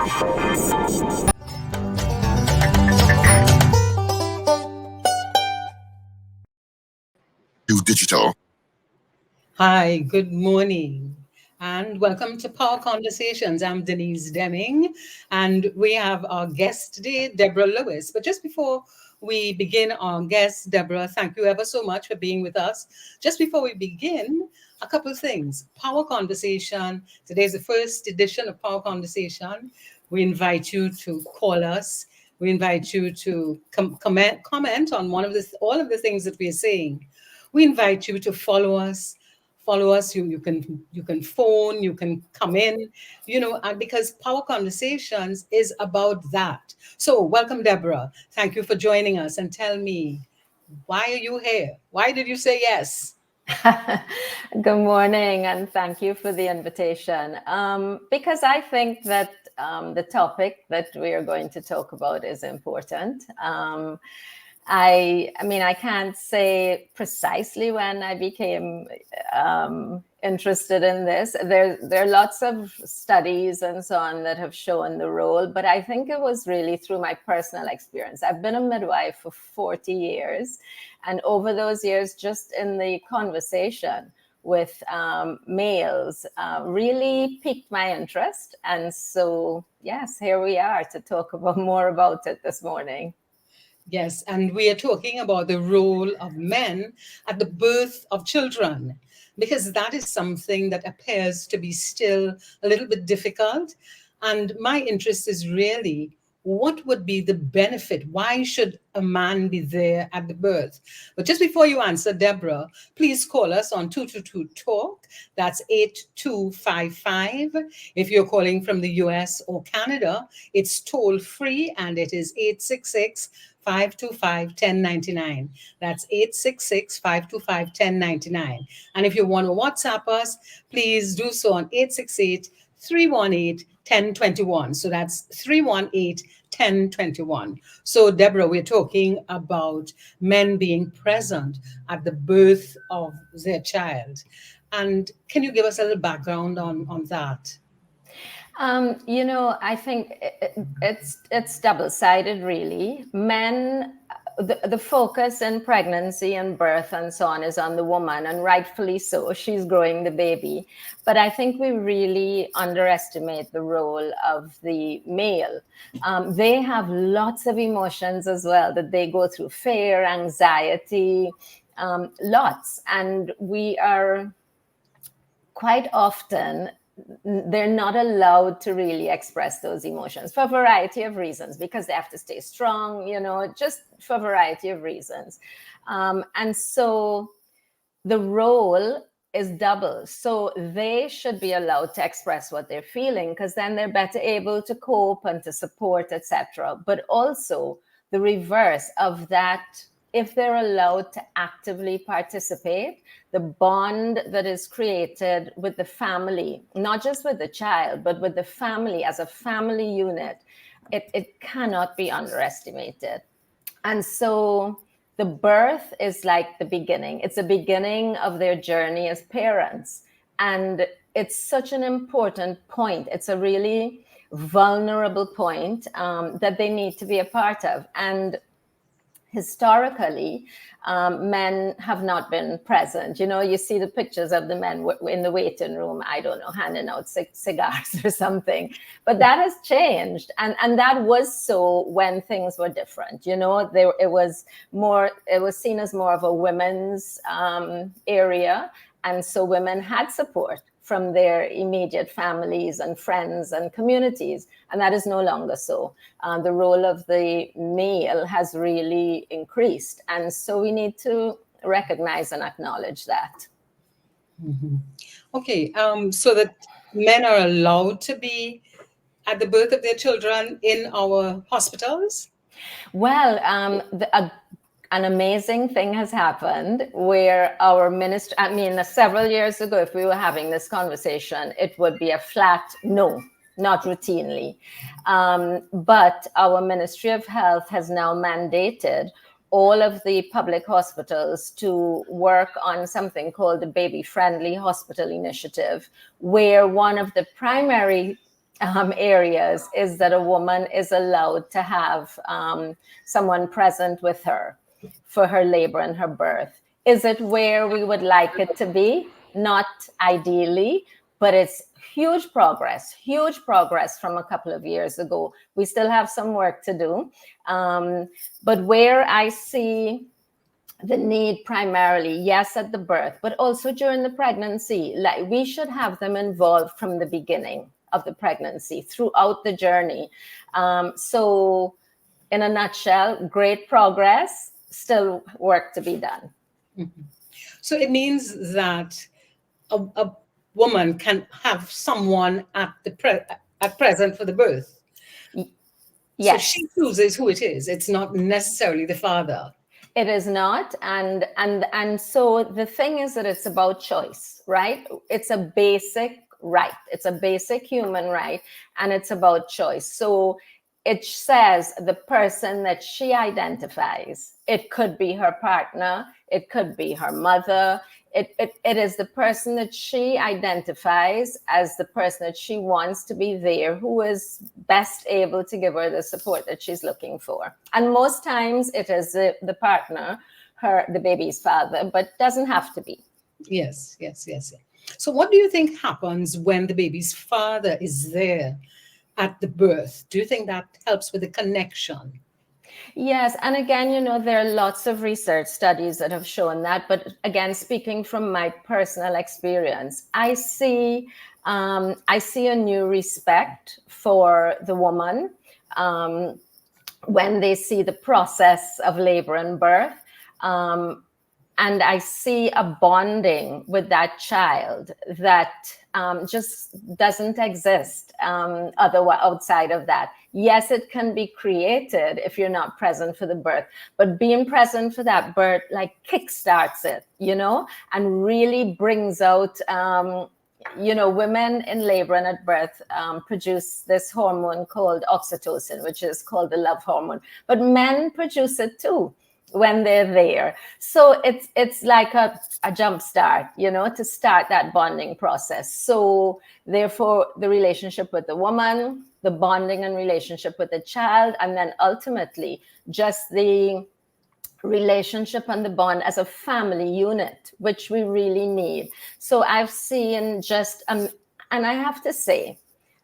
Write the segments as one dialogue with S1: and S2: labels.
S1: Do digital.
S2: Hi, good morning, and welcome to Power Conversations. I'm Denise Demming, and we have our guest today, Debrah Lewis. But just before we begin our guest, Debrah, thank you ever so much for being with us. Just before we begin, a couple of things. Power Conversation, today's the first edition of Power Conversation. We invite you to call us. We invite you to comment on all of the things that we're saying. We invite you to follow us. You can phone, you can come in, and because Power Conversations is about that. So welcome, Debrah. Thank you for joining us, and tell me, why are you here? Why did you say yes?
S3: Good morning, and thank you for the invitation. Because I think that the topic that we are going to talk about is important. I mean, I can't say precisely when I became interested in this. There are lots of studies and so on that have shown the role, but I think it was really through my personal experience. I've been a midwife for 40 years, and over those years, just in the conversation with males, really piqued my interest. And so, yes, here we are to talk more about it this morning.
S2: Yes, and we are talking about the role of men at the birth of children, because that is something that appears to be still a little bit difficult. And my interest is really, what would be the benefit? Why should a man be there at the birth? But just before you answer, Debrah, please call us on 222-TALK. That's 8255. If you're calling from the US or Canada, it's toll free, and it is 866 525 1099. That's 866 525 1099. And if you want to WhatsApp us, please do so on 868 318 1021. So that's 318 1021. So, Debrah, we're talking about men being present at the birth of their child. And can you give us a little background on that?
S3: I think it's double-sided, really. Men, the focus in pregnancy and birth and so on is on the woman, and rightfully so. She's growing the baby. But I think we really underestimate the role of the male. They have lots of emotions as well that they go through: fear, anxiety, lots. And we are quite often, they're not allowed to really express those emotions for a variety of reasons, because they have to stay strong, just for a variety of reasons. And so the role is double. So they should be allowed to express what they're feeling, because then they're better able to cope and to support, etc. But also the reverse of that, if they're allowed to actively participate, the bond that is created with the family, not just with the child, but with the family as a family unit, it cannot be underestimated. And so the birth is like the beginning. It's the beginning of their journey as parents. And it's such an important point. It's a really vulnerable point that they need to be a part of. And historically, men have not been present. You see the pictures of the men in the waiting room, I don't know, handing out cigars or something. But that has changed. And that was so when things were different. It was seen as more of a women's area. And so women had support from their immediate families and friends and communities. And that is no longer so. The role of the male has really increased. And so we need to recognize and acknowledge that.
S2: Mm-hmm. Okay, so that men are allowed to be at the birth of their children in our hospitals?
S3: Well, an amazing thing has happened where our ministry, several years ago, if we were having this conversation, it would be a flat no, not routinely. But our Ministry of Health has now mandated all of the public hospitals to work on something called the Baby Friendly Hospital Initiative, where one of the primary areas is that a woman is allowed to have someone present with her for her labor and her birth. Is it where we would like it to be? Not ideally, but it's huge progress from a couple of years ago. We still have some work to do. But where I see the need primarily, yes, at the birth, but also during the pregnancy, like we should have them involved from the beginning of the pregnancy throughout the journey. So in a nutshell, great progress, still work to be done.
S2: Mhm. So it means that a woman can have someone at present for the birth. So
S3: Yes.
S2: she chooses who it is. It's not necessarily the father.
S3: It is not, and so the thing is that it's about choice, right? It's a basic right. It's a basic human right, and it's about choice. So it says the person that she identifies. It could be her partner, it could be her mother. It is the person that she identifies as the person that she wants to be there, who is best able to give her the support that she's looking for. And most times it is the partner, the baby's father, but doesn't have to be.
S2: Yes, yes, yes. So what do you think happens when the baby's father is there at the birth? Do you think that helps with the connection?
S3: Yes, and again, there are lots of research studies that have shown that. But again, speaking from my personal experience, I see a new respect for the woman when they see the process of labor and birth. And I see a bonding with that child that just doesn't exist outside of that. Yes, it can be created if you're not present for the birth, but being present for that birth like kickstarts it, and really brings out, women in labor and at birth produce this hormone called oxytocin, which is called the love hormone, but men produce it too when they're there. So it's like a jump start, to start that bonding process. So therefore, the relationship with the woman, the bonding and relationship with the child, and then ultimately just the relationship and the bond as a family unit, which we really need. So I've seen just, and I have to say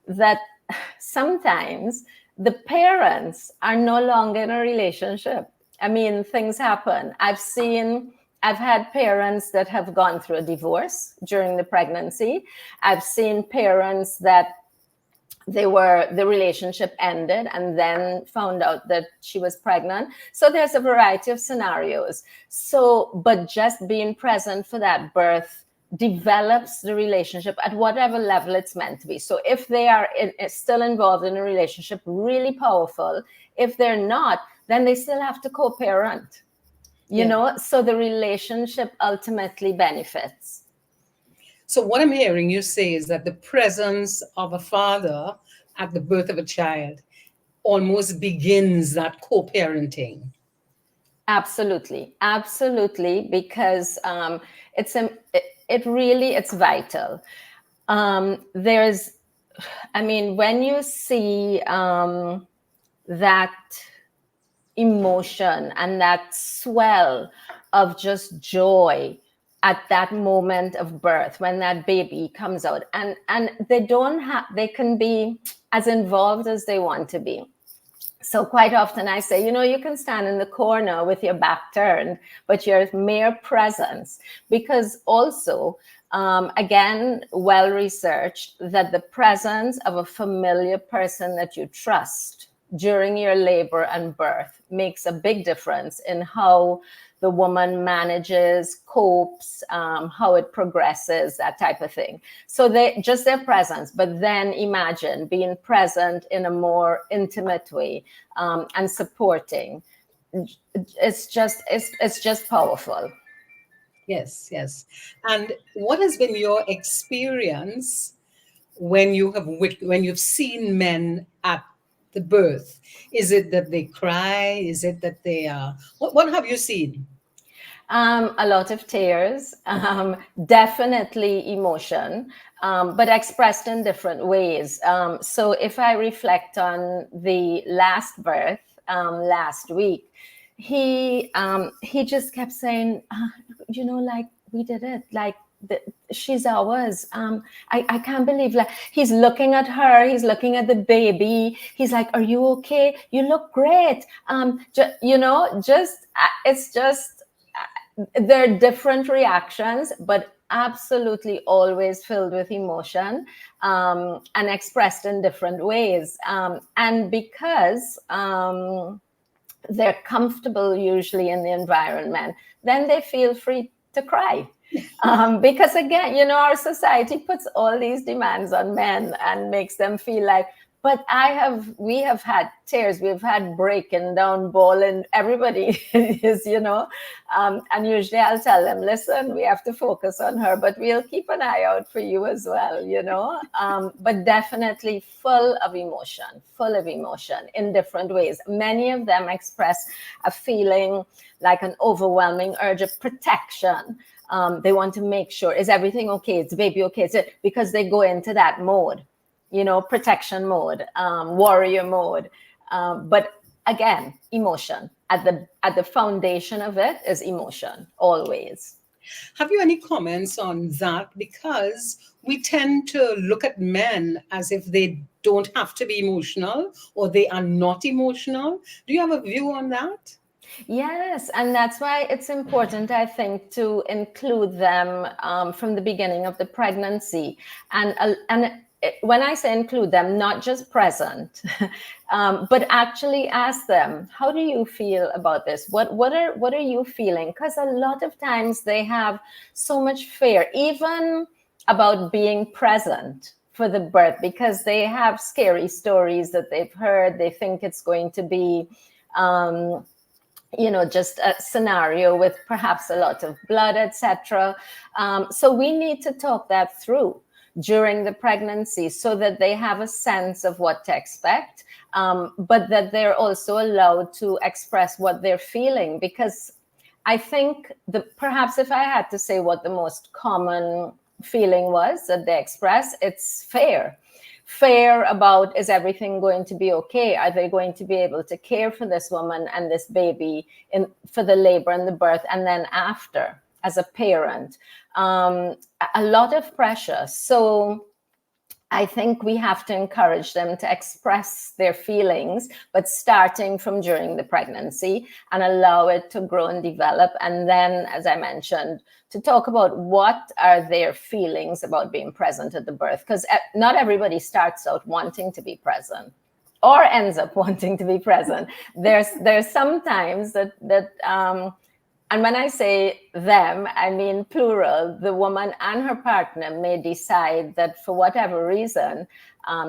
S3: that sometimes the parents are no longer in a relationship. I mean, things happen. I've had parents that have gone through a divorce during the pregnancy. I've seen parents that the relationship ended and then found out that she was pregnant. So there's a variety of scenarios. So, but just being present for that birth develops the relationship at whatever level it's meant to be. So if they are still involved in a relationship, really powerful. If they're not, then they still have to co-parent, so the relationship ultimately benefits.
S2: So what I'm hearing you say is that the presence of a father at the birth of a child almost begins that co-parenting.
S3: Absolutely, because it's vital. When you see that emotion and that swell of just joy at that moment of birth, when that baby comes out, and they can be as involved as they want to be. So quite often I say, you can stand in the corner with your back turned, but your mere presence, because also, again, well researched, that the presence of a familiar person that you trust during your labor and birth makes a big difference in how the woman manages, copes, how it progresses, that type of thing. So just their presence, but then imagine being present in a more intimate way and supporting. It's just powerful.
S2: Yes, yes. And what has been your experience when you've seen men at the birth? Is it that they cry? Is it that they are? What have you seen?
S3: A lot of tears, definitely emotion, but expressed in different ways. So if I reflect on the last birth last week, he just kept saying, like, we did it, like, she's ours. I can't believe, like, he's looking at her, he's looking at the baby, he's like, are you okay? You look great. It's just there are different reactions, but absolutely always filled with emotion, and expressed in different ways. And because they're comfortable usually in the environment, then they feel free to cry. Because again, our society puts all these demands on men and makes them feel like, but we have had tears, we've had breaking down, bawling, everybody is, and usually I'll tell them, listen, we have to focus on her, but we'll keep an eye out for you as well, but definitely full of emotion in different ways. Many of them express a feeling like an overwhelming urge of protection. They want to make sure, is everything okay? Is the baby okay? Because they go into that mode, protection mode, warrior mode. But again, emotion at the foundation of it is emotion always.
S2: Have you any comments on that? Because we tend to look at men as if they don't have to be emotional or they are not emotional. Do you have a view on that?
S3: Yes, and that's why it's important, I think, to include them from the beginning of the pregnancy. And when I say include them, not just present, but actually ask them, how do you feel about this? What are you feeling? Because a lot of times they have so much fear, even about being present for the birth, because they have scary stories that they've heard. They think it's going to be just a scenario with perhaps a lot of blood, etc. So we need to talk that through during the pregnancy so that they have a sense of what to expect, but that they're also allowed to express what they're feeling. Because I think perhaps if I had to say what the most common feeling was that they express, it's fear about, is everything going to be okay? Are they going to be able to care for this woman and this baby for the labor and the birth, and then after as a parent? A lot of pressure. So I think we have to encourage them to express their feelings, but starting from during the pregnancy, and allow it to grow and develop. And then, as I mentioned, to talk about what are their feelings about being present at the birth, because not everybody starts out wanting to be present or ends up wanting to be present. There's sometimes that and when I say them, I mean plural. The woman and her partner may decide that for whatever reason,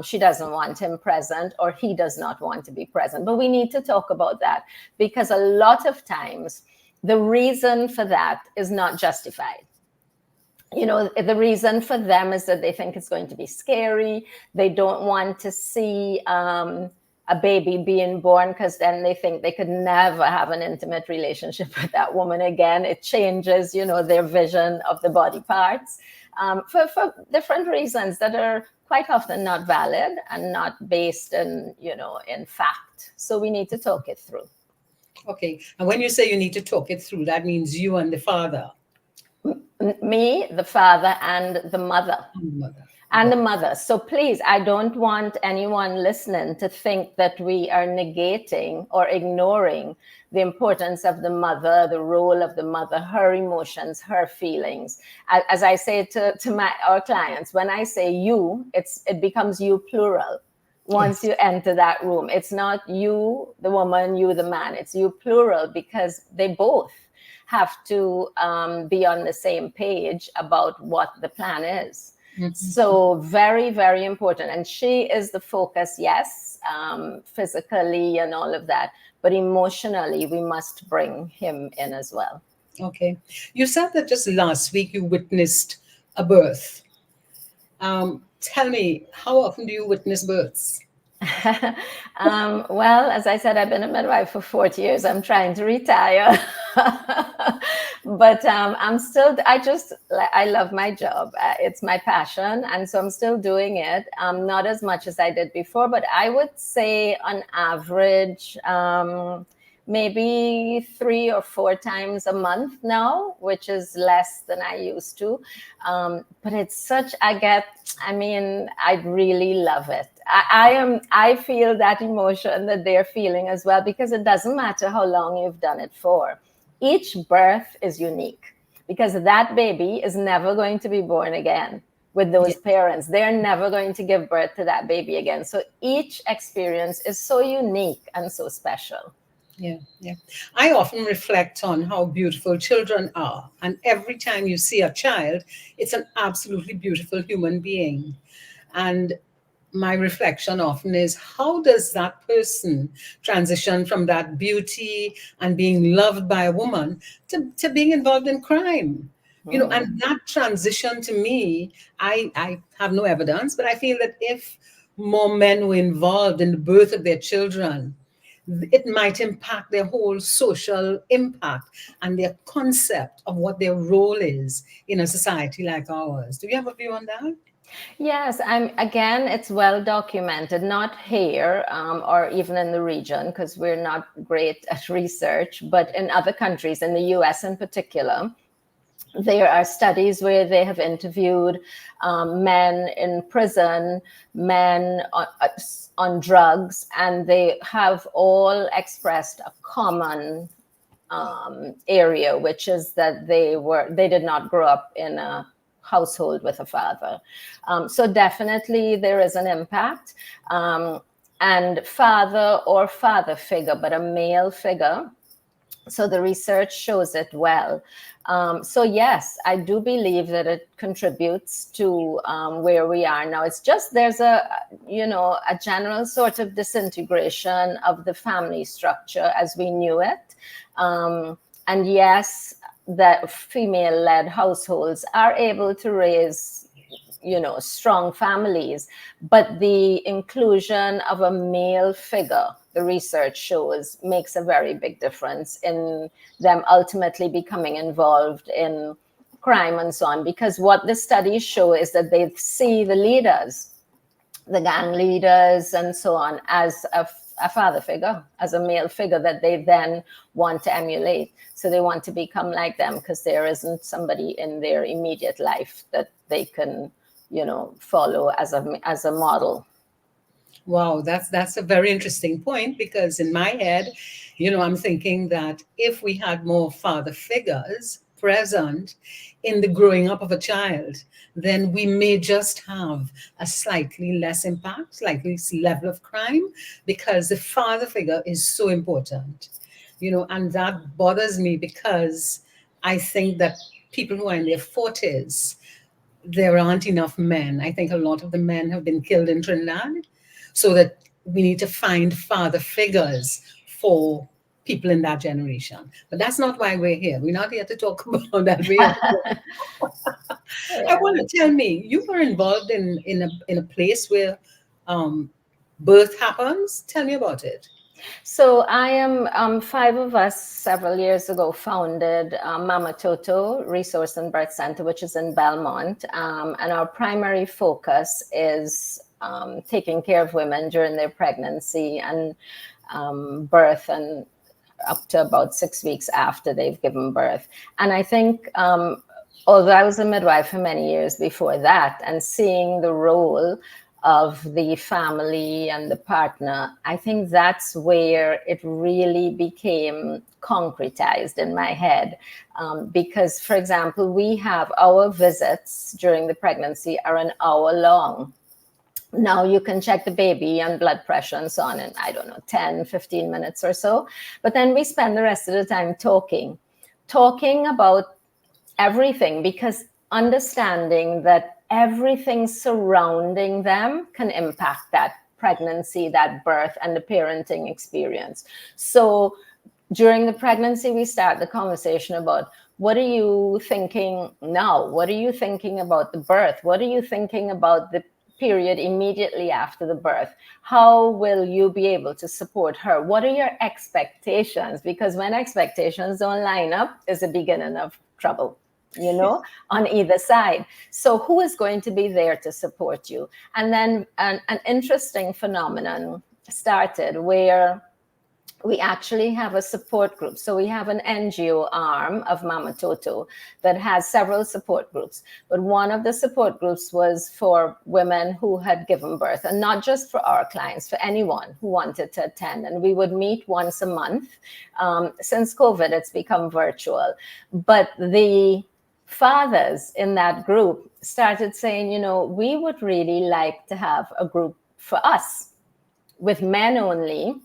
S3: she doesn't want him present, or he does not want to be present. But we need to talk about that, because a lot of times the reason for that is not justified. The reason for them is that they think it's going to be scary. They don't want to see a baby being born, because then they think they could never have an intimate relationship with that woman again. It changes, their vision of the body parts for different reasons that are quite often not valid and not based in fact. So we need to talk it through.
S2: Okay. And when you say you need to talk it through, that means you and the father.
S3: Me, the father, and the mother. And the mother. So please, I don't want anyone listening to think that we are negating or ignoring the importance of the mother, the role of the mother, her emotions, her feelings. As I say to our clients, when I say you, it becomes you plural. Once you enter that room, it's not you, the woman, you, the man. It's you plural, because they both have to be on the same page about what the plan is. Mm-hmm. So very, very important. And she is the focus, yes, physically and all of that. But emotionally, we must bring him in as well.
S2: Okay. You said that just last week you witnessed a birth. Tell me, how often do you witness births?
S3: Well, as I said, I've been a midwife for 40 years. I'm trying to retire. But I love my job. It's my passion. And so I'm still doing it. Not as much as I did before, but I would say on average, maybe 3 or 4 times a month now, which is less than I used to. But it's I really love it. I feel that emotion that they're feeling as well, because it doesn't matter how long you've done it for. Each birth is unique, because that baby is never going to be born again with those parents. They're never going to give birth to that baby again. So each experience is so unique and so special.
S2: Yeah. I often reflect on how beautiful children are. And every time you see a child, it's an absolutely beautiful human being. And my reflection often is, how does that person transition from that beauty and being loved by a woman to being involved in crime? And that transition, to me, I have no evidence, but I feel that if more men were involved in the birth of their children, it might impact their whole social impact and their concept of what their role is in a society like ours. Do you have a view on that?
S3: Yes, it's well documented, not here or even in the region, because we're not great at research, but in other countries, in the US in particular, there are studies where they have interviewed men in prison, men on drugs, and they have all expressed a common area, which is that they did not grow up in a household with a father. So definitely there is an impact. And father or father figure, but a male figure. So the research shows it well. So yes, I do believe that it contributes to where we are now. It's just there's a general sort of disintegration of the family structure as we knew it. And yes, that female-led households are able to raise strong families, but the inclusion of a male figure, the research shows, makes a very big difference in them ultimately becoming involved in crime and so on. Because what the studies show is that they see the leaders, the gang leaders and so on, as a father figure, as a male figure that they then want to emulate. So they want to become like them because there isn't somebody in their immediate life that they can follow as a model.
S2: Wow, that's a very interesting point, because in my head, I'm thinking that if we had more father figures present in the growing up of a child, then we may just have a slightly less impact, slightly less level of crime, because the father figure is so important. And that bothers me, because I think that people who are in their 40s, there aren't enough men. I think a lot of the men have been killed in Trinidad, so that we need to find father figures for people in that generation. But that's not why we're here. We're not here to talk about that. I want to tell me, you were involved in a place where birth happens. Tell me about it.
S3: So I am, 5 of us several years ago founded Mama Toto Resource and Birth Center, which is in Belmont. And our primary focus is taking care of women during their pregnancy and birth, and up to about 6 weeks after they've given birth. And I think, although I was a midwife for many years before that, and seeing the role of the family and the partner, I think that's where it really became concretized in my head. Because, for example, we have our visits during the pregnancy are an hour long. Now you can check the baby and blood pressure and so on in, 10, 15 minutes or so. But then we spend the rest of the time talking about everything, because understanding that everything surrounding them can impact that pregnancy, that birth, and the parenting experience. So during the pregnancy, we start the conversation about, what are you thinking now? What are you thinking about the birth? What are you thinking about the period immediately after the birth, how will you be able to support her? What are your expectations? Because when expectations don't line up, is the beginning of trouble, you know, on either side. So who is going to be there to support you? And then an interesting phenomenon started where we actually have a support group. So we have an NGO arm of Mama Toto that has several support groups. But one of the support groups was for women who had given birth, and not just for our clients, for anyone who wanted to attend. And we would meet once a month. Since COVID, it's become virtual. But the fathers in that group started saying, you know, we would really like to have a group for us with men only,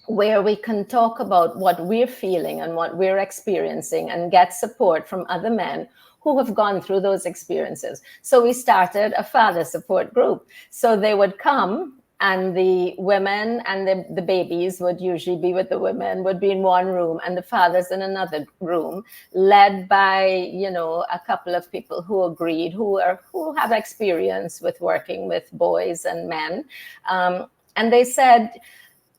S3: where we can talk about what we're feeling and what we're experiencing and get support from other men who have gone through those experiences. So we started a father support group. So they would come, and the women and the babies would usually be with the women, would be in one room, and the fathers in another room, led by, you know, a couple of people who agreed, who have experience with working with boys and men. And they said,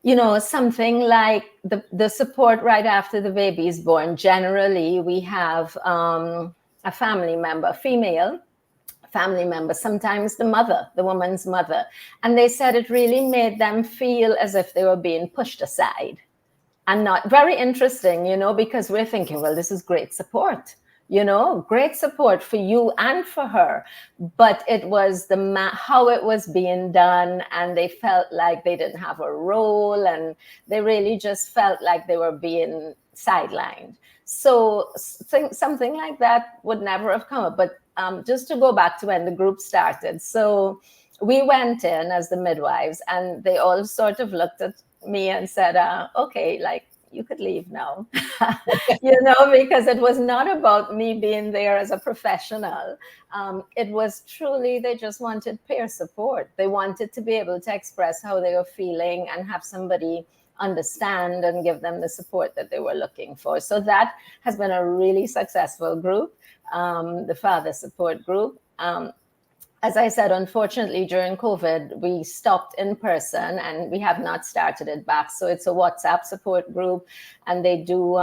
S3: you know, something like the support right after the baby is born. Generally, we have a family member, female family member, sometimes the mother, the woman's mother. And they said it really made them feel as if they were being pushed aside. And not very interesting, you know, because we're thinking, well, this is great support. You know, great support for you and for her. But it was how it was being done, and they felt like they didn't have a role, and they really just felt like they were being sidelined. So something like that would never have come up. But just to go back to when the group started. So we went in as the midwives, and they all sort of looked at me and said, okay, like, you could leave now, you know, because it was not about me being there as a professional. It was truly, they just wanted peer support. They wanted to be able to express how they were feeling and have somebody understand and give them the support that they were looking for. So that has been a really successful group, the father support group. As I said, unfortunately, during COVID, we stopped in person and we have not started it back. So it's a WhatsApp support group, and they do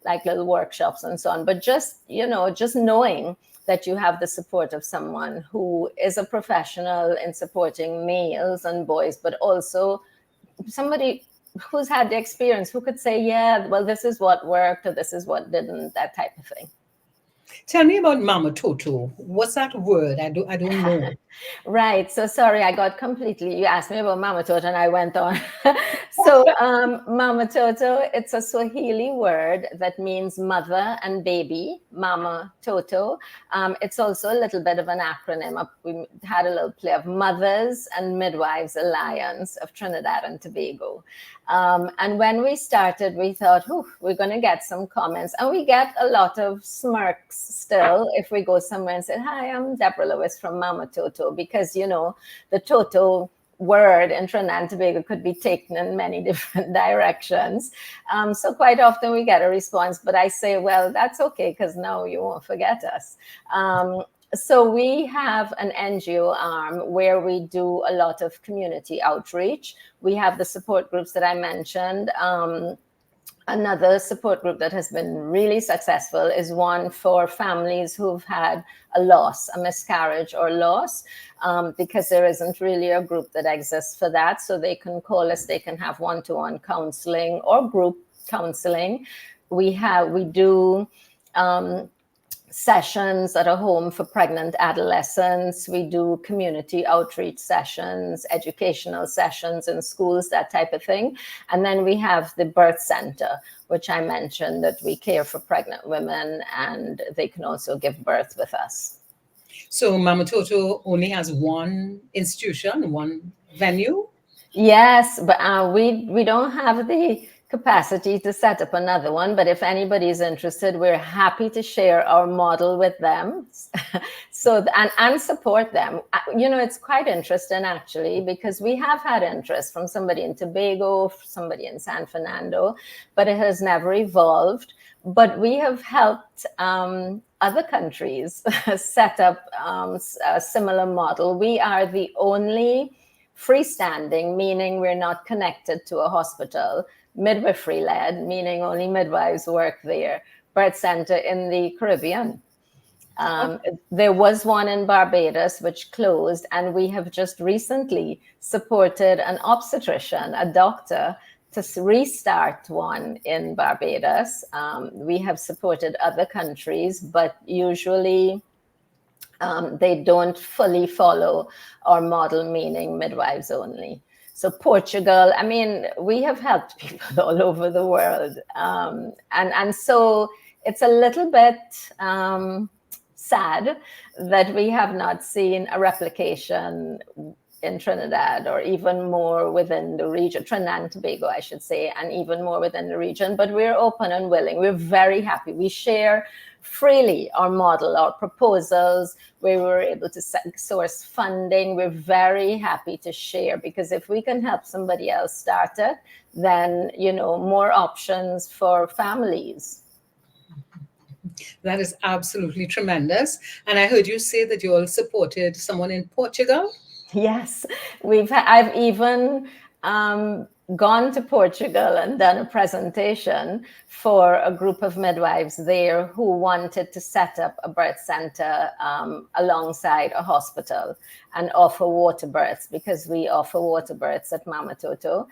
S3: like little workshops and so on. But just, you know, just knowing that you have the support of someone who is a professional in supporting males and boys, but also somebody who's had the experience, who could say, yeah, well, this is what worked or this is what didn't, that type of thing.
S2: Tell me about Mama Toto. What's that word? I don't know.
S3: Right. So sorry, I got completely, you asked me about Mama Toto and I went on. So Mama Toto, it's a Swahili word that means mother and baby, Mama Toto. It's also a little bit of an acronym. We had a little play of Mothers and Midwives Alliance of Trinidad and Tobago. And when we started, we thought, we're going to get some comments. And we get a lot of smirks still if we go somewhere and say, hi, I'm Debrah Lewis from Mama Toto, because, you know, the Toto word in Trinidad and Tobago could be taken in many different directions. So quite often we get a response, but I say, well, that's okay, because now you won't forget us. So we have an NGO arm where we do a lot of community outreach. We have the support groups that I mentioned. Another support group that has been really successful is one for families who've had a loss, a miscarriage or loss, because there isn't really a group that exists for that. So they can call us, they can have one-to-one counseling or group counseling. We do sessions at a home for pregnant adolescents. We do community outreach sessions, educational sessions in schools, that type of thing. And then we have the birth center, which I mentioned, that we care for pregnant women and they can also give birth with us.
S2: So Mama Toto only has one institution, one venue?
S3: Yes, but we don't have the capacity to set up another one, but if anybody is interested, we're happy to share our model with them. So and support them. You know, it's quite interesting actually, because we have had interest from somebody in Tobago, somebody in San Fernando, but it has never evolved. But we have helped a other countries set up a similar model. We are the only freestanding, meaning we're not connected to a hospital, midwifery-led, meaning only midwives work there, birth center in the Caribbean. There was one in Barbados which closed, and we have just recently supported an obstetrician, a doctor, to restart one in Barbados. We have supported other countries, but usually they don't fully follow our model, meaning midwives only. So Portugal, I mean, we have helped people all over the world. And so it's a little bit sad that we have not seen a replication in Trinidad, or even more within the region, Trinidad and Tobago, I should say, and even more within the region. But we're open and willing. We're very happy. We share freely our model, our proposals, where we were able to source funding. We're very happy to share, because if we can help somebody else start it, then, you know, more options for families.
S2: That is absolutely tremendous. And I heard you say that you all supported someone in Portugal.
S3: Yes, I've even gone to Portugal and done a presentation for a group of midwives there who wanted to set up a birth center alongside a hospital and offer water births, because we offer water births at Mama Toto.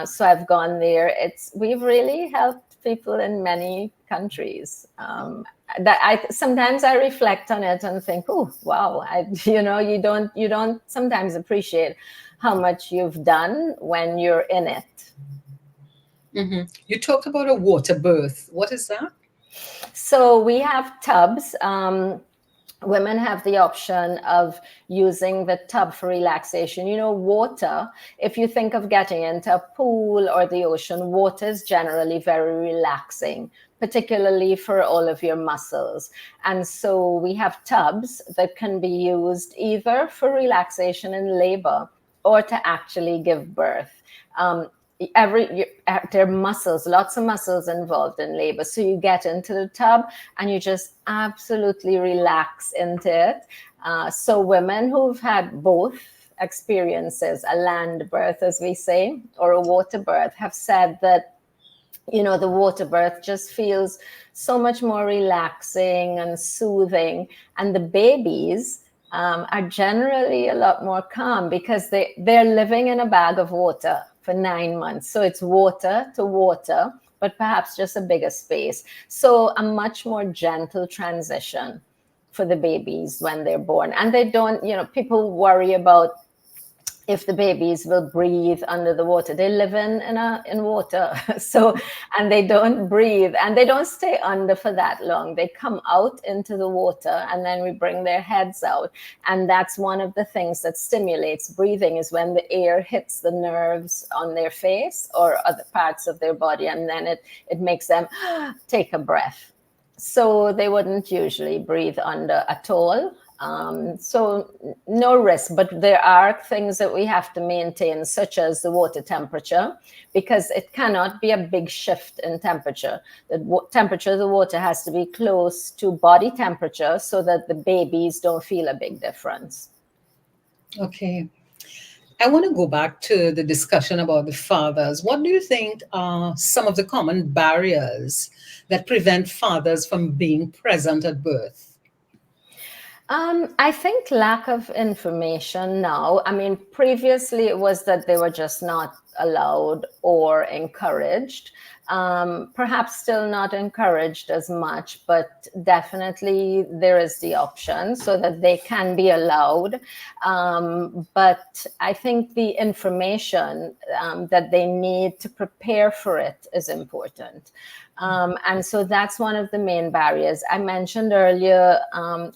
S3: So I've gone there. We've really helped people in many countries. Sometimes I reflect on it and think, oh, wow, you don't sometimes appreciate how much you've done when you're in it.
S2: Mm-hmm. You talked about a water birth. What is that?
S3: So we have tubs. Women have the option of using the tub for relaxation. You know, water, if you think of getting into a pool or the ocean, water is generally very relaxing, particularly for all of your muscles. And so we have tubs that can be used either for relaxation in labor or to actually give birth. There are muscles, lots of muscles involved in labor. So you get into the tub and you just absolutely relax into it. So women who've had both experiences, a land birth, as we say, or a water birth, have said that, you know, the water birth just feels so much more relaxing and soothing. And the babies are generally a lot more calm, because they're living in a bag of water for 9 months. So it's water to water, but perhaps just a bigger space. So a much more gentle transition for the babies when they're born. And they don't, you know, people worry about if the babies will breathe under the water. They live in water. So, and they don't breathe and they don't stay under for that long. They come out into the water and then we bring their heads out. And that's one of the things that stimulates breathing, is when the air hits the nerves on their face or other parts of their body. And then it makes them take a breath. So they wouldn't usually breathe under at all. So no risk, but there are things that we have to maintain, such as the water temperature, because it cannot be a big shift in temperature. The temperature of the water has to be close to body temperature so that the babies don't feel a big difference.
S2: Okay. I want to go back to the discussion about the fathers. What do you think are some of the common barriers that prevent fathers from being present at birth?
S3: I think lack of information now. I mean, previously it was that they were just not allowed or encouraged. Perhaps still not encouraged as much, but definitely there is the option so that they can be allowed. But I think the information that they need to prepare for it is important. And so that's one of the main barriers. I mentioned earlier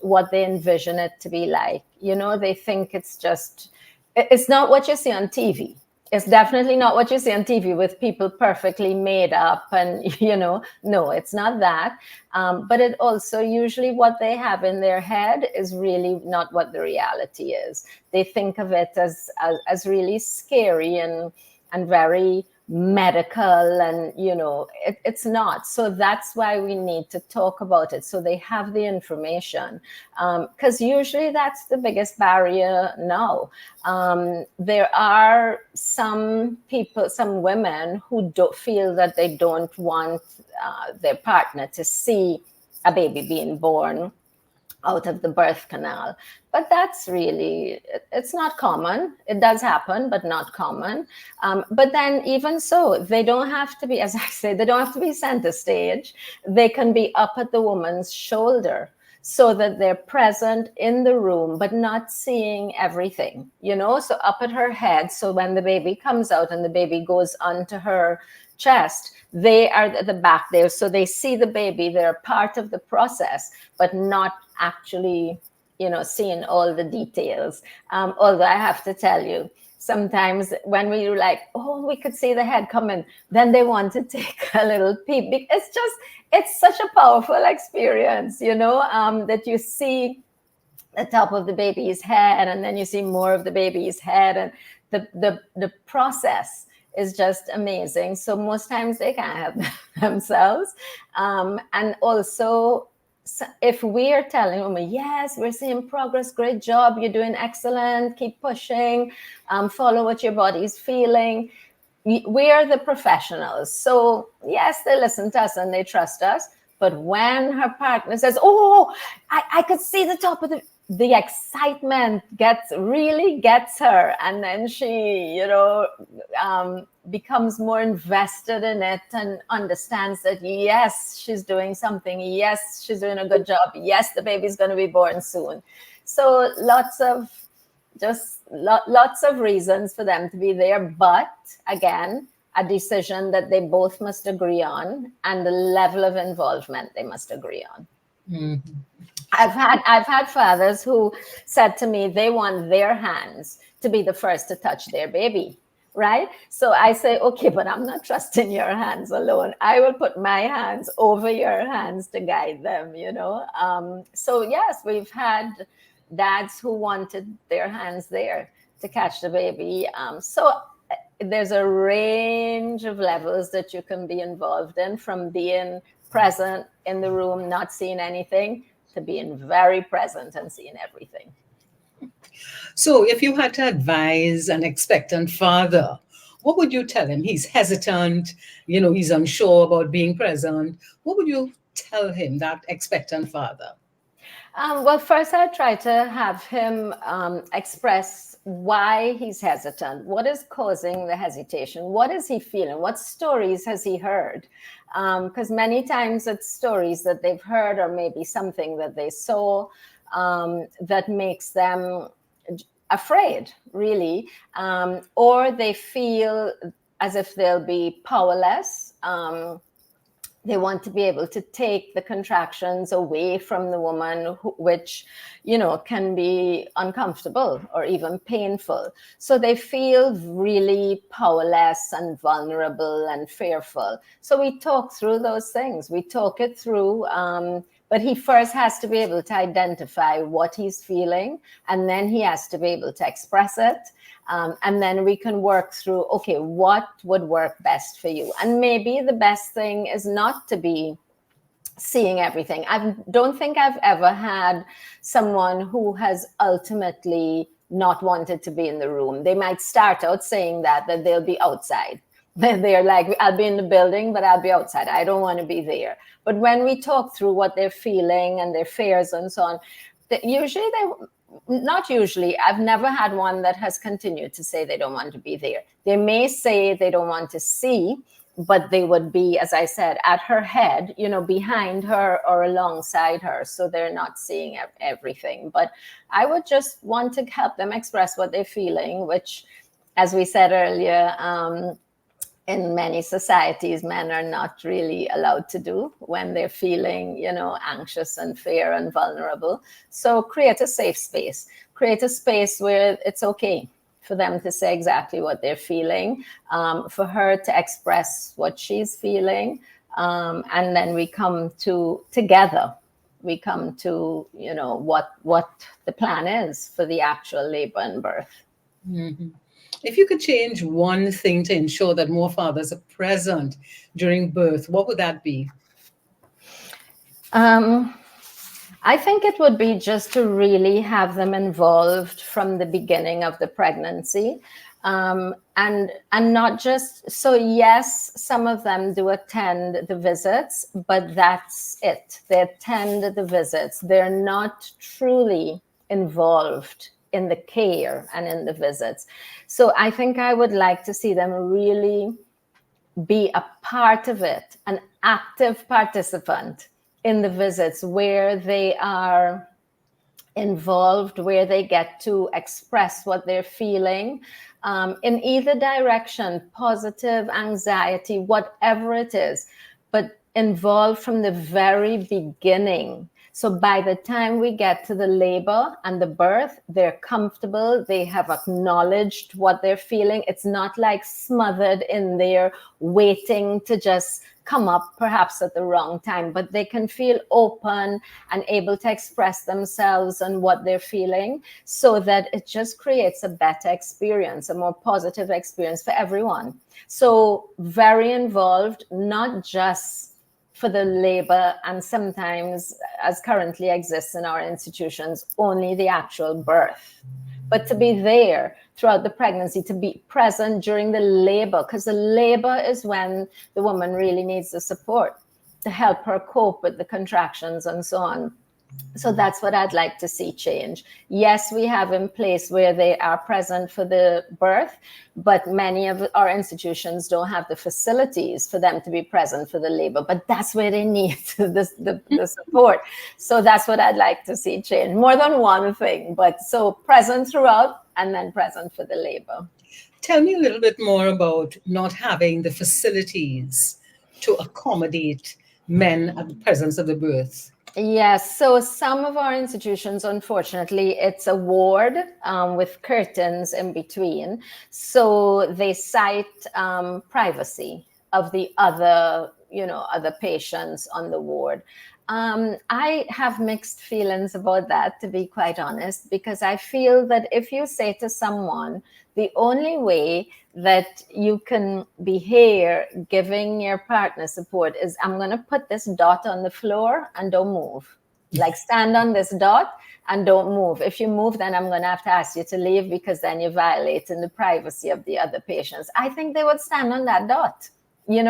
S3: what they envision it to be like. You know, they think it's not what you see on TV. It's definitely not what you see on TV with people perfectly made up and, you know, no, it's not that. But it also usually what they have in their head is really not what the reality is. They think of it as really scary and very medical, and it's not. So that's why we need to talk about it, so they have the information, because usually that's the biggest barrier now. There are some people, some women, who don't feel that they don't want their partner to see a baby being born out of the birth canal. But that's really, it's not common. It does happen, but not common. But then even so, they don't have to be, as I say, they don't have to be center stage. They can be up at the woman's shoulder, so that they're present in the room, but not seeing everything, so up at her head. So when the baby comes out and the baby goes onto her chest, they are at the back there. So they see the baby, they're part of the process, but not actually, seeing all the details. Although I have to tell you, sometimes when we were like, oh, we could see the head coming, then they want to take a little peep. It's such a powerful experience, that you see the top of the baby's head, and then you see more of the baby's head, and the process is just amazing. So most times they can't help themselves. And also, if we are telling women, yes, we're seeing progress, great job, you're doing excellent, keep pushing, follow what your body's feeling, we are the professionals. So yes, they listen to us and they trust us. But when her partner says, oh, I could see the top of the excitement really gets her. And then she, becomes more invested in it and understands that, yes, she's doing something. Yes, she's doing a good job. Yes, the baby's going to be born soon. So lots of reasons for them to be there. But again, a decision that they both must agree on, and the level of involvement they must agree on.
S2: Mm-hmm.
S3: I've had fathers who said to me they want their hands to be the first to touch their baby, right? So I say, okay, but I'm not trusting your hands alone. I will put my hands over your hands to guide them, So yes, we've had dads who wanted their hands there to catch the baby. So there's a range of levels that you can be involved in, from being present in the room, not seeing anything, to being very present and seeing everything.
S2: So if you had to advise an expectant father, what would you tell him? He's hesitant, he's unsure about being present. What would you tell him, that expectant father?
S3: Well, first I try to have him express why he's hesitant. What is causing the hesitation? What is he feeling? What stories has he heard? Because many times it's stories that they've heard, or maybe something that they saw, that makes them afraid, really, or they feel as if they'll be powerless. They want to be able to take the contractions away from the woman, which, can be uncomfortable or even painful. So they feel really powerless and vulnerable and fearful. So we talk through those things. We talk it through. But he first has to be able to identify what he's feeling, and then he has to be able to express it. And then we can work through, okay, what would work best for you? And maybe the best thing is not to be seeing everything. I don't think I've ever had someone who has ultimately not wanted to be in the room. They might start out saying that they'll be outside. They're like, I'll be in the building, but I'll be outside. I don't want to be there. But when we talk through what they're feeling and their fears and so on, not usually, I've never had one that has continued to say they don't want to be there. They may say they don't want to see, but they would be, as I said, at her head, behind her or alongside her. So they're not seeing everything. But I would just want to help them express what they're feeling, which, as we said earlier, in many societies, men are not really allowed to do when they're feeling, anxious and fear and vulnerable. So create a safe space. Create a space where it's okay for them to say exactly what they're feeling, for her to express what she's feeling. And then we come to together. We come to, what the plan is for the actual labor and birth.
S2: Mm-hmm. If you could change one thing to ensure that more fathers are present during birth, what would that be?
S3: Um, I think it would be just to really have them involved from the beginning of the pregnancy. And not just, so yes, some of them do attend the visits, but that's it. They attend the visits. They're not truly involved in the care and in the visits. So I think I would like to see them really be a part of it, an active participant in the visits, where they are involved, where they get to express what they're feeling, in either direction, positive, anxiety, whatever it is, but involved from the very beginning. So by the time we get to the labor and the birth, they're comfortable, they have acknowledged what they're feeling. It's not like smothered in there, waiting to just come up perhaps at the wrong time, but they can feel open and able to express themselves and what they're feeling, so that it just creates a better experience, a more positive experience for everyone. So very involved, not just for the labor, and sometimes, as currently exists in our institutions, only the actual birth, but to be there throughout the pregnancy, to be present during the labor, because the labor is when the woman really needs the support to help her cope with the contractions and so on. So that's what I'd like to see change. Yes, we have in place where they are present for the birth, but many of our institutions don't have the facilities for them to be present for the labor, but that's where they need the support. So that's what I'd like to see change. More than one thing, but so present throughout and then present for the labor.
S2: Tell me a little bit more about not having the facilities to accommodate men at the presence of the birth.
S3: Yes, so some of our institutions, unfortunately, it's a ward with curtains in between. So they cite privacy of the other, other patients on the ward. I have mixed feelings about that, to be quite honest, because I feel that if you say to someone, the only way that you can be here giving your partner support is, I'm going to put this dot on the floor and don't move. Like, stand on this dot and don't move. If you move, then I'm going to have to ask you to leave, because then you're violating the privacy of the other patients. I think they would stand on that dot, and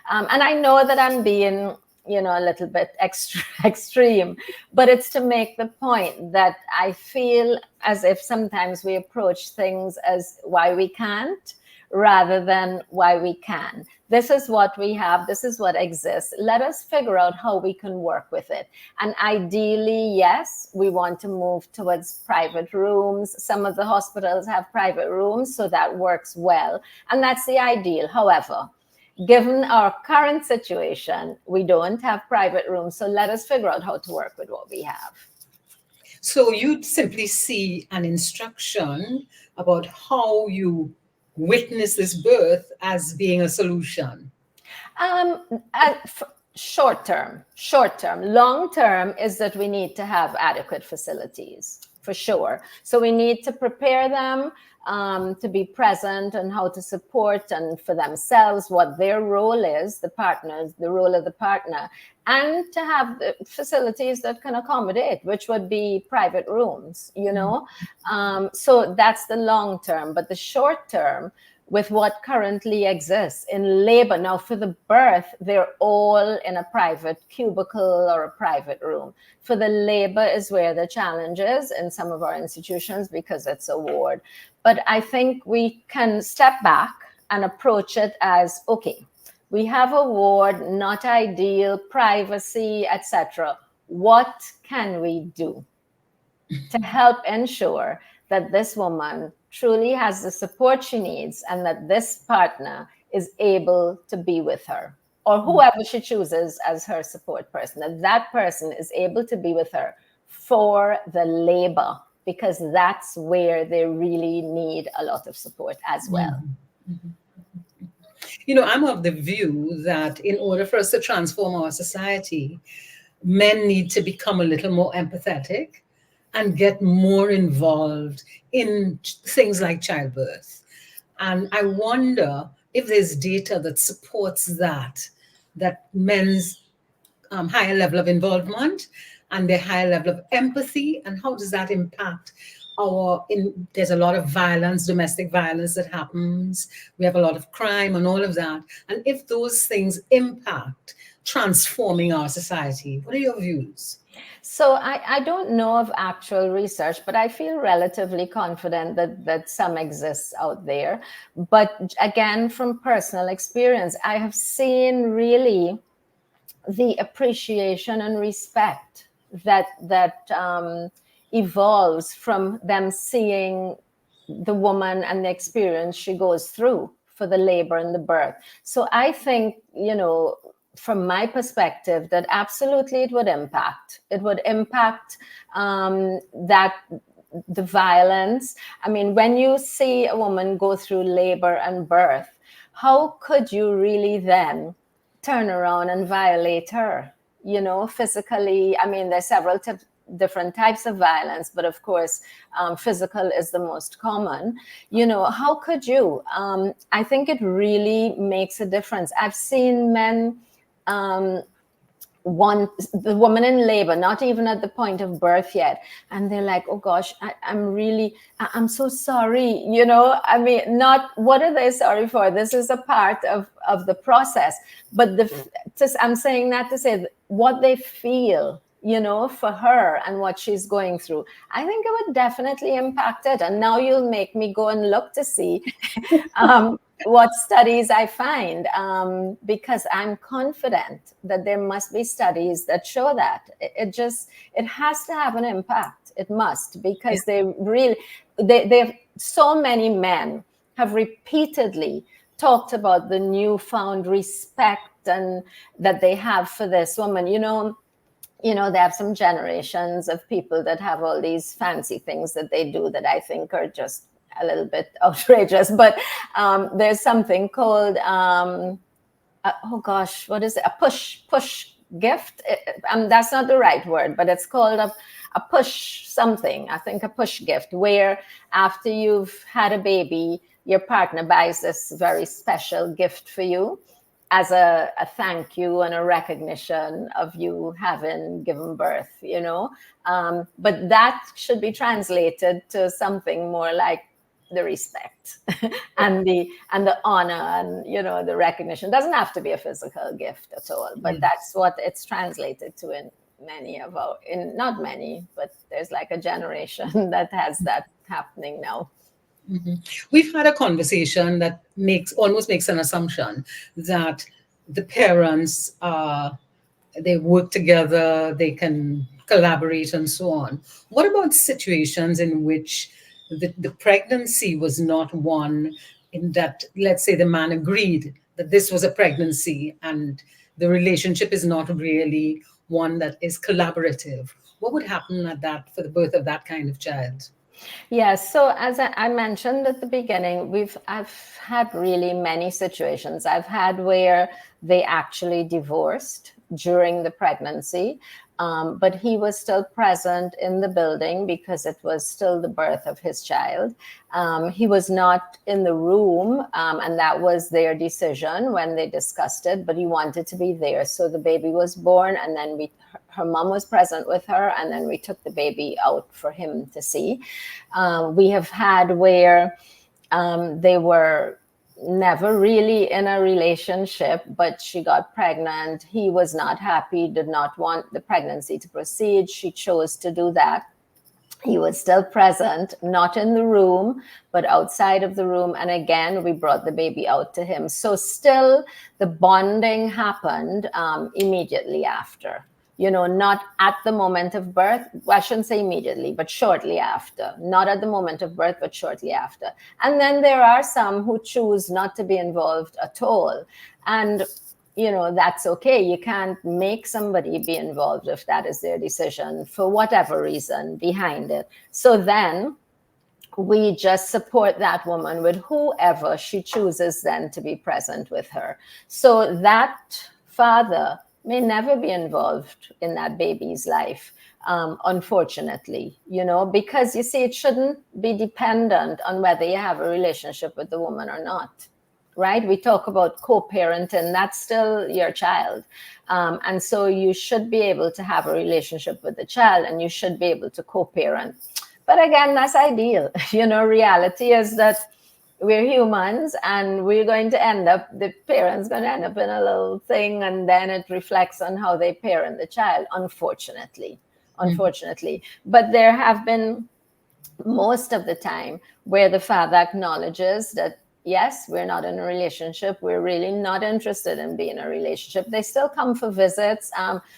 S3: I know that I'm being a little bit extreme, but it's to make the point that I feel as if sometimes we approach things as why we can't rather than why we can. This is what we have. This is what exists. Let us figure out how we can work with it. And ideally, yes, we want to move towards private rooms. Some of the hospitals have private rooms, so that works well. And that's the ideal. However, given our current situation, we don't have private rooms. So let us figure out how to work with what we have.
S2: So you'd simply see an instruction about how you witness this birth as being a solution.
S3: Short term. Long term is that we need to have adequate facilities, for sure. So we need to prepare them to be present and how to support, and for themselves, what their role is, the role of the partner, and to have the facilities that can accommodate, which would be private rooms, So that's the long term. But the short term, with what currently exists in labor. Now, for the birth, they're all in a private cubicle or a private room. For the labor is where the challenge is in some of our institutions, because it's a ward. But I think we can step back and approach it as, okay, we have a ward, not ideal, privacy, etc. What can we do to help ensure that this woman truly has the support she needs, and that this partner is able to be with her, or whoever she chooses as her support person, that person is able to be with her for the labor, because that's where they really need a lot of support as well.
S2: I'm of the view that in order for us to transform our society, men need to become a little more empathetic and get more involved in things like childbirth. And I wonder if there's data that supports that men's higher level of involvement and their higher level of empathy, and how does that impact there's a lot of violence, domestic violence that happens. We have a lot of crime and all of that. And if those things impact transforming our society, what are your views?
S3: So I don't know of actual research, but I feel relatively confident that some exists out there. But again, from personal experience, I have seen really the appreciation and respect that evolves from them seeing the woman and the experience she goes through for the labor and the birth. So I think, from my perspective, that absolutely it would impact. It would impact that the violence. I mean, when you see a woman go through labor and birth, how could you really then turn around and violate her, physically? I mean, there's several different types of violence, but of course, physical is the most common. How could you? I think it really makes a difference. I've seen men want the woman in labor, not even at the point of birth yet, and they're like, oh gosh, I'm so sorry. I mean, not what are they sorry for? This is a part of the process. But I'm saying that to say what they feel, for her and what she's going through. I think it would definitely impact it. And now you'll make me go and look to see what studies I find, because I'm confident that there must be studies that show that. It has to have an impact. It must, because they so many men have repeatedly talked about the newfound respect and that they have for this woman. They have some generations of people that have all these fancy things that they do that I think are just a little bit outrageous. But there's something called, what is it? A push gift. That's not the right word, but it's called a push something. I think a push gift, where after you've had a baby, your partner buys this very special gift for you as a thank you and a recognition of you having given birth, but that should be translated to something more like the respect and the honor and, the recognition. It doesn't have to be a physical gift at all, but that's what it's translated to in not many, but there's like a generation that has that happening now.
S2: Mm-hmm. We've had a conversation that almost makes an assumption that the parents they work together, they can collaborate and so on. What about situations in which the pregnancy was not one in that, let's say, the man agreed that this was a pregnancy and the relationship is not really one that is collaborative? What would happen for the birth of that kind of child?
S3: Yes. So as I mentioned at the beginning, I've had really many situations. I've had where they actually divorced during the pregnancy, but he was still present in the building because it was still the birth of his child. He was not in the room, and that was their decision when they discussed it, but he wanted to be there. So the baby was born, and then her mom was present with her, and then we took the baby out for him to see. We have had where they were never really in a relationship, but she got pregnant. He was not happy, did not want the pregnancy to proceed. She chose to do that. He was still present, not in the room, but outside of the room. And again, we brought the baby out to him. So still the bonding happened immediately after. Not at the moment of birth. Well, I shouldn't say immediately, but shortly after. Not at the moment of birth, but shortly after. And then there are some who choose not to be involved at all. And, that's okay. You can't make somebody be involved if that is their decision for whatever reason behind it. So then we just support that woman with whoever she chooses then to be present with her. So that father may never be involved in that baby's life, unfortunately, because you see, it shouldn't be dependent on whether you have a relationship with the woman or not, right? We talk about co-parenting, that's still your child. And so you should be able to have a relationship with the child, and you should be able to co-parent. But again, that's ideal. Reality is that we're humans, and we're going to end up, the parent's going to end up in a little thing, and then it reflects on how they parent the child, unfortunately. But there have been, most of the time, where the father acknowledges that, yes, we're not in a relationship, we're really not interested in being in a relationship. They still come for visits.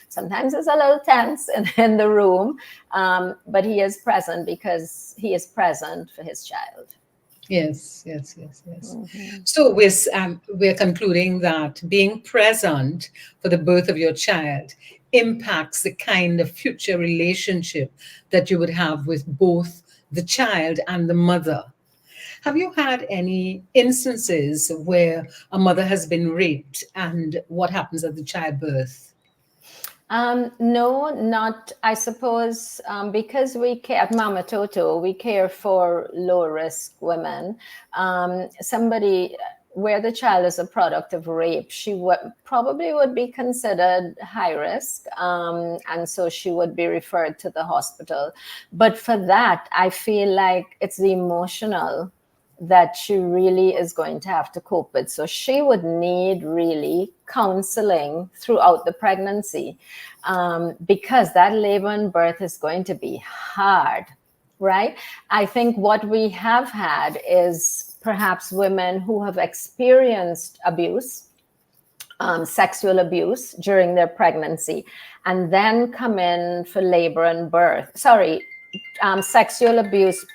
S3: Sometimes it's a little tense in the room, but he is present because he is present for his child.
S2: Yes. So we're concluding that being present for the birth of your child impacts the kind of future relationship that you would have with both the child and the mother. Have you had any instances where a mother has been raped, and what happens at the childbirth?
S3: No, not, I suppose, because we care at Mama Toto, we care for low risk women. Somebody where the child is a product of rape, she probably would be considered high risk. And so she would be referred to the hospital. But for that, I feel like it's the emotional that she really is going to have to cope with. So she would need really counseling throughout the pregnancy, because that labor and birth is going to be hard, right? I think what we have had is perhaps women who have experienced abuse, sexual abuse during their pregnancy, and then come in for labor and birth. Sexual abuse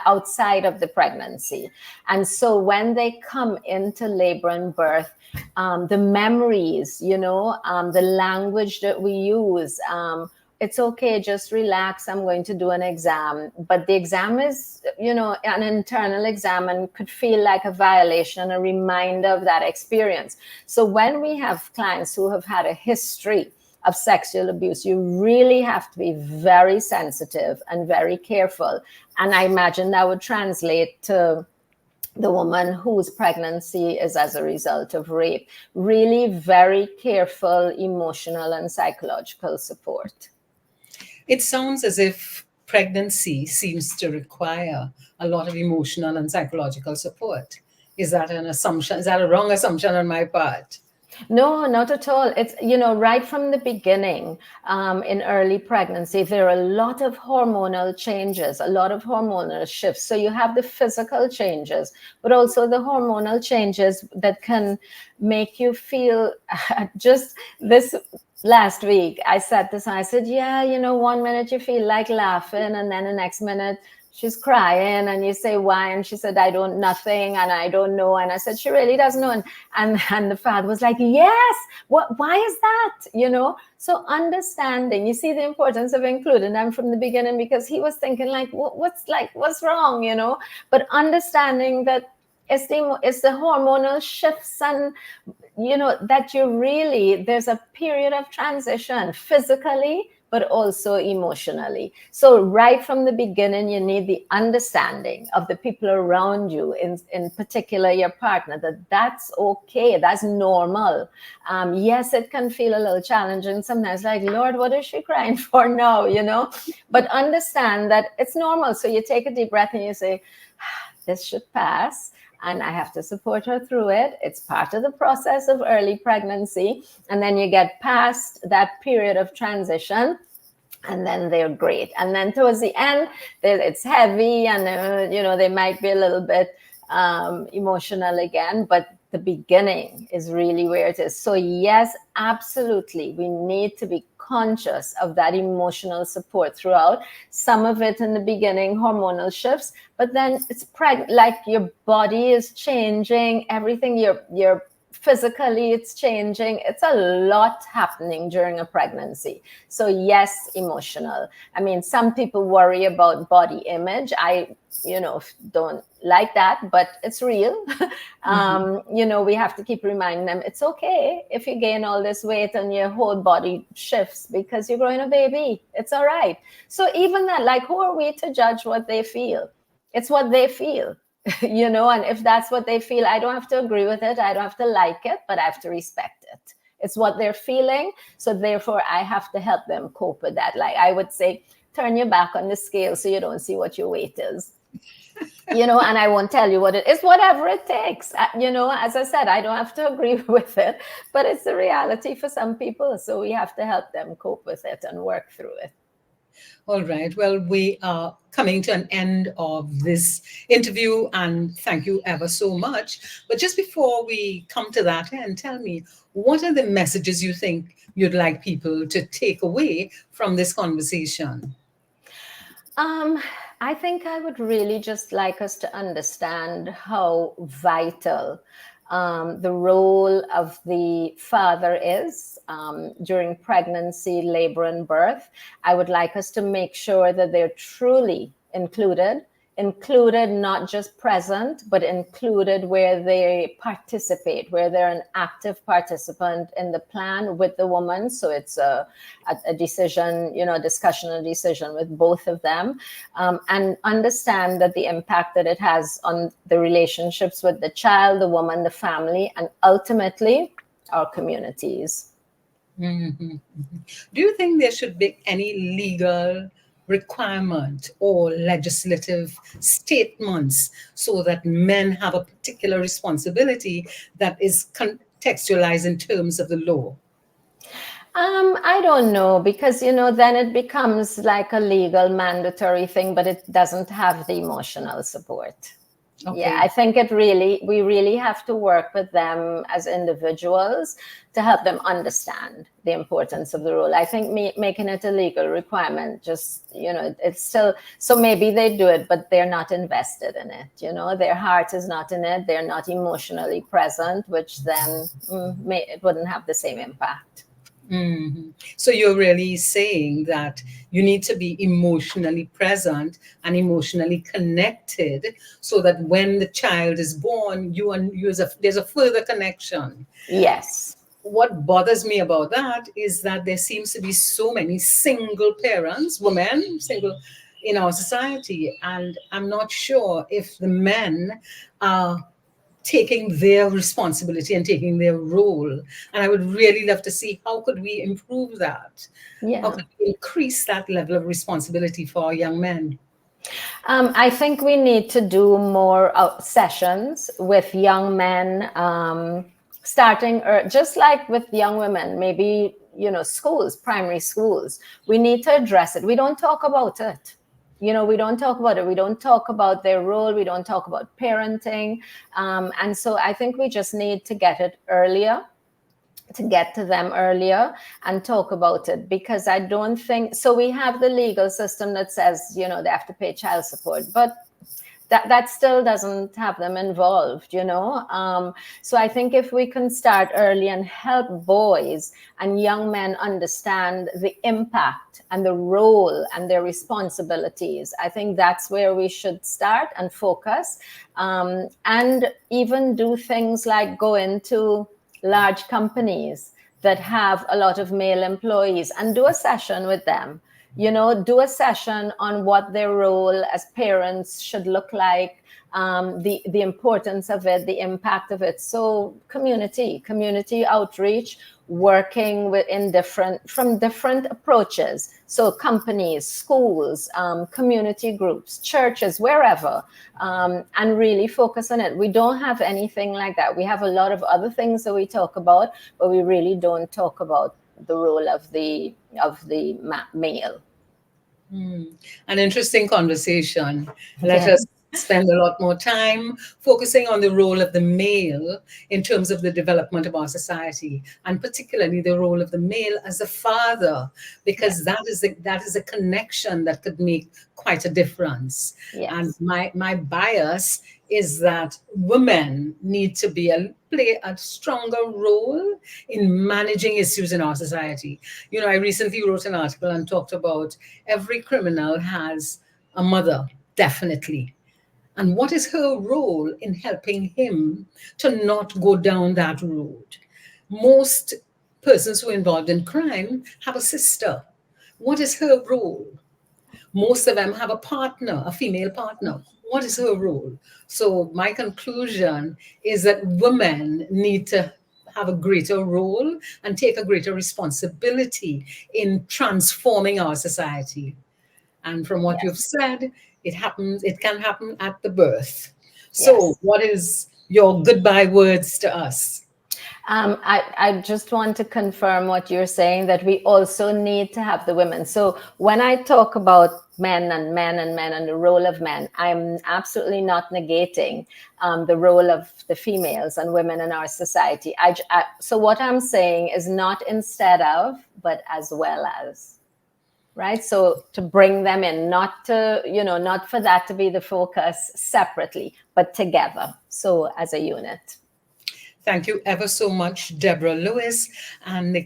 S3: outside of the pregnancy. And so when they come into labor and birth, the memories, the language that we use, it's okay, just relax, I'm going to do an exam. But the exam is, an internal exam, and could feel like a violation, a reminder of that experience. So when we have clients who have had a history of sexual abuse, you really have to be very sensitive and very careful. And I imagine that would translate to the woman whose pregnancy is as a result of rape. Really very careful emotional and psychological support.
S2: It sounds as if pregnancy seems to require a lot of emotional and psychological support. Is that an assumption? Is that a wrong assumption on my part?
S3: No, not at all. It's, right from the beginning, in early pregnancy, there are a lot of hormonal changes, a lot of hormonal shifts. So you have the physical changes, but also the hormonal changes that can make you feel just this. Last week, I said this, and I said, yeah, 1 minute you feel like laughing, and then the next minute she's crying, and you say, why? And she said, nothing, and I don't know. And I said, she really doesn't know. And the father was like, yes, why is that? So understanding, you see the importance of including them from the beginning, because he was thinking what's wrong, but understanding that it's the hormonal shifts, and that there's a period of transition physically, but also emotionally. So right from the beginning, you need the understanding of the people around you, in particular your partner, that's okay, that's normal. Yes, it can feel a little challenging sometimes, like, Lord, what is she crying for now, But understand that it's normal. So you take a deep breath and you say, this should pass, and I have to support her through it. It's part of the process of early pregnancy. And then you get past that period of transition, and then they're great. And then towards the end, it's heavy, and they might be a little bit emotional again, but the beginning is really where it is. So yes, absolutely, we need to be conscious of that emotional support throughout. Some of it in the beginning, hormonal shifts, but then it's like your body is changing, everything, your physically it's changing. It's a lot happening during a pregnancy. So yes, emotional. I mean, some people worry about body image. I, don't like that, but it's real. We have to keep reminding them it's okay if you gain all this weight and your whole body shifts because you're growing a baby. It's all right. So even that, like, who are we to judge what they feel? It's what they feel. And if that's what they feel, I don't have to agree with it. I don't have to like it, but I have to respect it. It's what they're feeling. So therefore, I have to help them cope with that. Like I would say, turn your back on the scale so you don't see what your weight is. And I won't tell you what it is, whatever it takes. As I said, I don't have to agree with it, but it's the reality for some people. So we have to help them cope with it and work through it.
S2: All right. Well, we are coming to an end of this interview, and thank you ever so much. But just before we come to that end, tell me, what are the messages you think you'd like people to take away from this conversation?
S3: I think I would really just like us to understand how vital the role of the father is during pregnancy, labor, and birth. I would like us to make sure that they're truly included, not just present, but included where they participate, where they're an active participant in the plan with the woman. So it's a decision, discussion and decision with both of them, and understand that the impact that it has on the relationships with the child, the woman, the family, and ultimately our communities.
S2: Mm-hmm. Do you think there should be any legal requirement or legislative statements so that men have a particular responsibility that is contextualized in terms of the law?
S3: I don't know, because then it becomes like a legal mandatory thing, but it doesn't have the emotional support. Okay. Yeah, I think we really have to work with them as individuals to help them understand the importance of the role. I think making it a legal requirement, just, it's still, so maybe they do it, but they're not invested in it. Their heart is not in it. They're not emotionally present, which then it wouldn't have the same impact.
S2: Mm-hmm. So you're really saying that you need to be emotionally present and emotionally connected so that when the child is born, there's a further connection.
S3: Yes.
S2: What bothers me about that is that there seems to be so many single parents, women, single in our society. And I'm not sure if the men are taking their responsibility and taking their role. And I would really love to see how could we improve that?
S3: Yeah.
S2: How could we increase that level of responsibility for our young men?
S3: I think we need to do more sessions with young men, starting just like with young women, maybe, schools, primary schools. We need to address it. We don't talk about it. We don't talk about it. We don't talk about their role. We don't talk about parenting. And so I think we just need to get it earlier, to get to them earlier and talk about it, because I don't think, so we have the legal system that says, they have to pay child support, but that still doesn't have them involved, So I think if we can start early and help boys and young men understand the impact and the role and their responsibilities, I think that's where we should start and focus, and even do things like go into large companies that have a lot of male employees and do a session with them. Do a session on what their role as parents should look like, the importance of it, the impact of it. So community outreach, working from different approaches. So companies, schools, community groups, churches, wherever, and really focus on it. We don't have anything like that. We have a lot of other things that we talk about, but we really don't talk about the role of the male.
S2: An interesting conversation. Let us spend a lot more time focusing on the role of the male in terms of the development of our society, and particularly the role of the male as a father, because
S3: Yes.
S2: that is a connection that could make quite a difference. And
S3: Yes.
S2: my bias is that women need to play a stronger role in managing issues in our society. You know, I recently wrote an article and talked about every criminal has a mother, definitely. And what is her role in helping him to not go down that road? Most persons who are involved in crime have a sister. What is her role? Most of them have a partner, a female partner. What is her role? So, my conclusion is that women need to have a greater role and take a greater responsibility in transforming our society. And from what you've
S3: Yes.
S2: said, it can happen at the birth. So,
S3: Yes.
S2: what is your goodbye words to us?
S3: I just want to confirm what you're saying, that we also need to have the women. So when I talk about men and men and men and the role of men, I'm absolutely not negating the role of the females and women in our society. So what I'm saying is not instead of, but as well as. Right. So to bring them in, not to, not for that to be the focus separately, but together. So as a unit.
S2: Thank you ever so much, Debrah Lewis, and the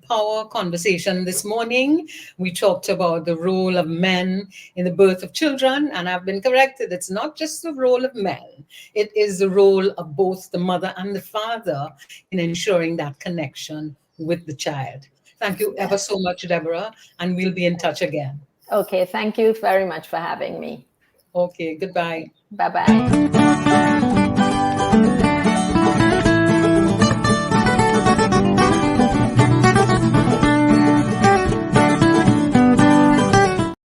S2: power conversation this morning. We talked about the role of men in the birth of children, and I've been corrected. It's not just the role of men, it is the role of both the mother and the father in ensuring that connection with the child. Thank you ever
S3: Yes.
S2: so much, Deborah, and we'll be in touch again.
S3: Okay. Thank you very much for having me.
S2: Okay, goodbye.
S3: Bye bye.